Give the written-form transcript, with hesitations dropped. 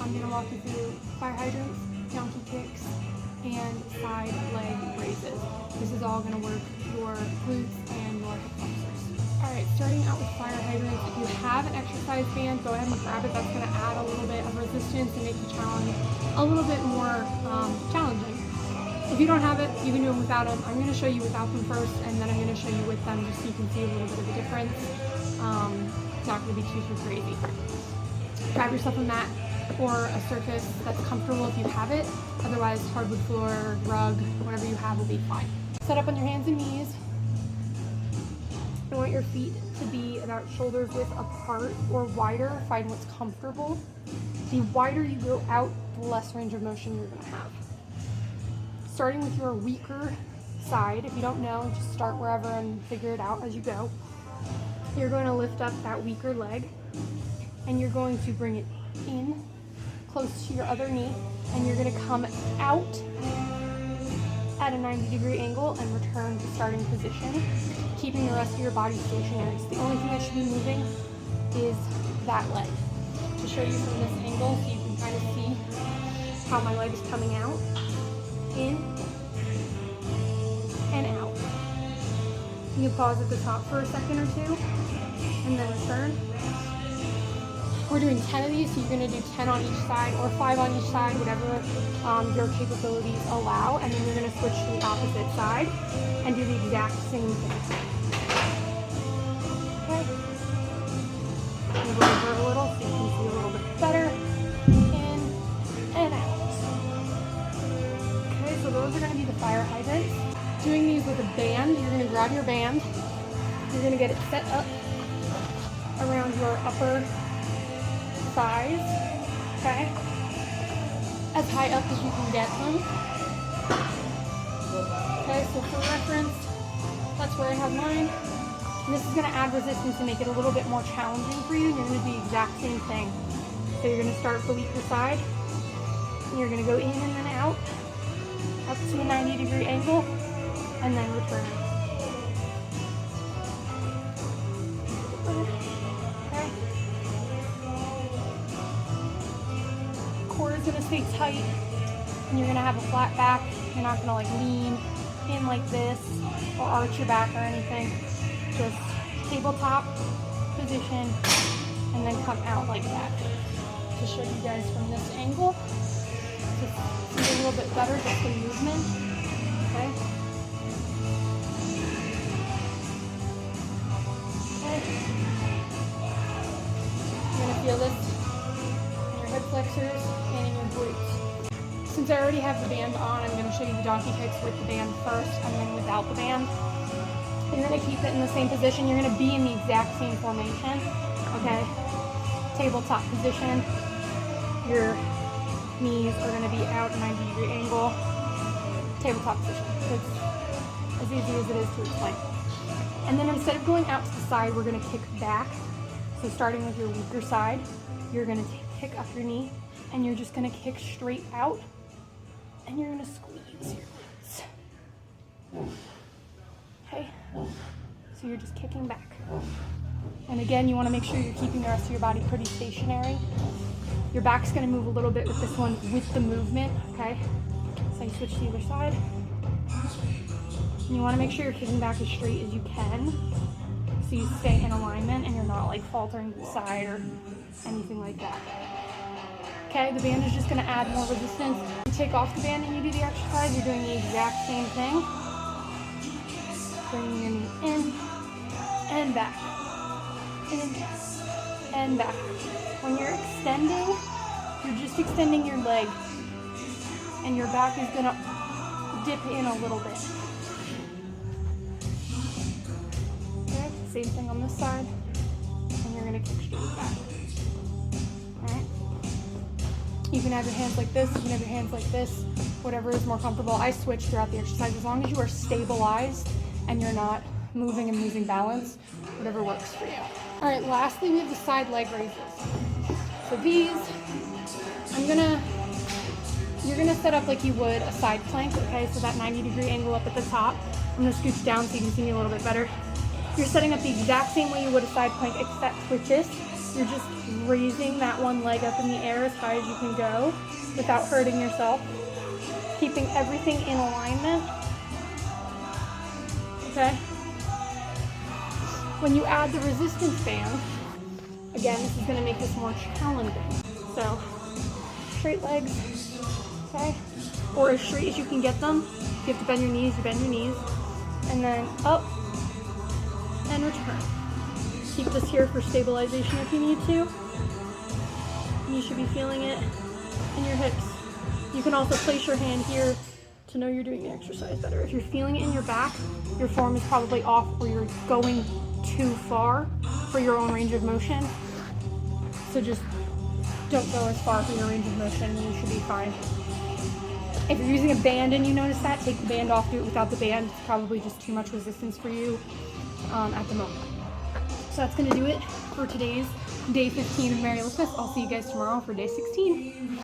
I'm gonna walk you through fire hydrants, donkey kicks, and side leg raises. This is all gonna work your glutes and your hip flexors. All right, starting out with fire hydrants. If you have an exercise band, go ahead and grab it. That's gonna add a little bit of resistance and make the challenge a little bit more challenging. If you don't have it, you can do them without them. I'm gonna show you without them first, and then I'm gonna show you with them just so you can see a little bit of a difference. It's not gonna be too crazy. Grab yourself a mat or a surface that's comfortable if you have it. Otherwise, hardwood floor, rug, whatever you have will be fine. Set up on your hands and knees. You want your feet to be about shoulders width apart or wider. Find what's comfortable. The wider you go out, the less range of motion you're gonna have. Starting with your weaker side, if you don't know, just start wherever and figure it out as you go. You're going to lift up that weaker leg, and you're going to bring it in close to your other knee, and you're going to come out at a 90-degree angle and return to starting position, keeping the rest of your body stationary. So the only thing that should be moving is that leg. To show you from this angle so you can kind of see how my leg is coming out, in and out. You can pause at the top for a second or two and then return. We're doing 10 of these, so you're going to do 10 on each side or 5 on each side, whatever your capabilities allow, and then you're going to switch to the opposite side and do the exact same thing. Okay. Move over a little so you can see a little bit better. In and out. Okay, so those are going to be the fire hydrants. Doing these with a band, you're going to grab your band. You're going to get it set up around your upper thighs, okay? As high up as you can get them. Okay, so for reference, that's where I have mine. And this is going to add resistance and make it a little bit more challenging for you. And you're going to do the exact same thing. So you're going to start with the weaker side. And you're going to go in and then out, up to a 90-degree angle, and then return. Okay. Core is going to stay tight, and you're going to have a flat back. You're not going to like lean in like this or arch your back or anything. Just tabletop position, and then come out like that. To show you guys from this angle, just see a little bit better just the movement. Okay. You're going to feel this in your hip flexors and in your glutes. Since I already have the band on, I'm going to show you the donkey kicks with the band first and then without the band. You're going to keep it in the same position. You're going to be in the exact same formation. Okay? Tabletop position. Your knees are going to be out 90-degree angle. Tabletop position. It's as easy as it is to explain. And then instead of going out to the side, we're going to kick back. So starting with your weaker side, you're going to kick up your knee, and you're just going to kick straight out, and you're going to squeeze your glutes. Okay? So you're just kicking back. And again, you want to make sure you're keeping the rest of your body pretty stationary. Your back's going to move a little bit with this one with the movement, okay? So you switch to the other side. And you want to make sure you're kicking back as straight as you can so you stay in alignment and you're not like faltering to the side or anything like that. Okay, the band is just going to add more resistance. You take off the band and you do the exercise, you're doing the exact same thing. Bringing your knee in and back. In and back. When you're extending, you're just extending your leg, and your back is going to dip in a little bit. Okay, same thing on this side, and you're going to kick straight back. Alright? You can have your hands like this, you can have your hands like this, whatever is more comfortable. I switch throughout the exercise as long as you are stabilized and you're not moving and losing balance, whatever works for you. All right, lastly, we have the side leg raises. So these, you're gonna set up like you would a side plank, okay? So that 90-degree angle up at the top. I'm gonna scooch down so you can see me a little bit better. You're setting up the exact same way you would a side plank, except with this, You're just raising that one leg up in the air as high as you can go without hurting yourself. Keeping everything in alignment. Okay? When you add the resistance band, again, this is going to make this more challenging. So, straight legs, okay? Or as straight as you can get them. If you have to bend your knees, you bend your knees. And then up and return. Keep this here for stabilization if you need to. And you should be feeling it in your hips. You can also place your hand here to know you're doing the exercise better. If you're feeling it in your back, your form is probably off or you're going too far for your own range of motion. So just don't go as far for your range of motion and you should be fine. If you're using a band and you notice that, take the band off, do it without the band. It's probably just too much resistance for you at the moment. So that's going to do it for today's day 15 of Mary Liftmas. I'll see you guys tomorrow for day 16.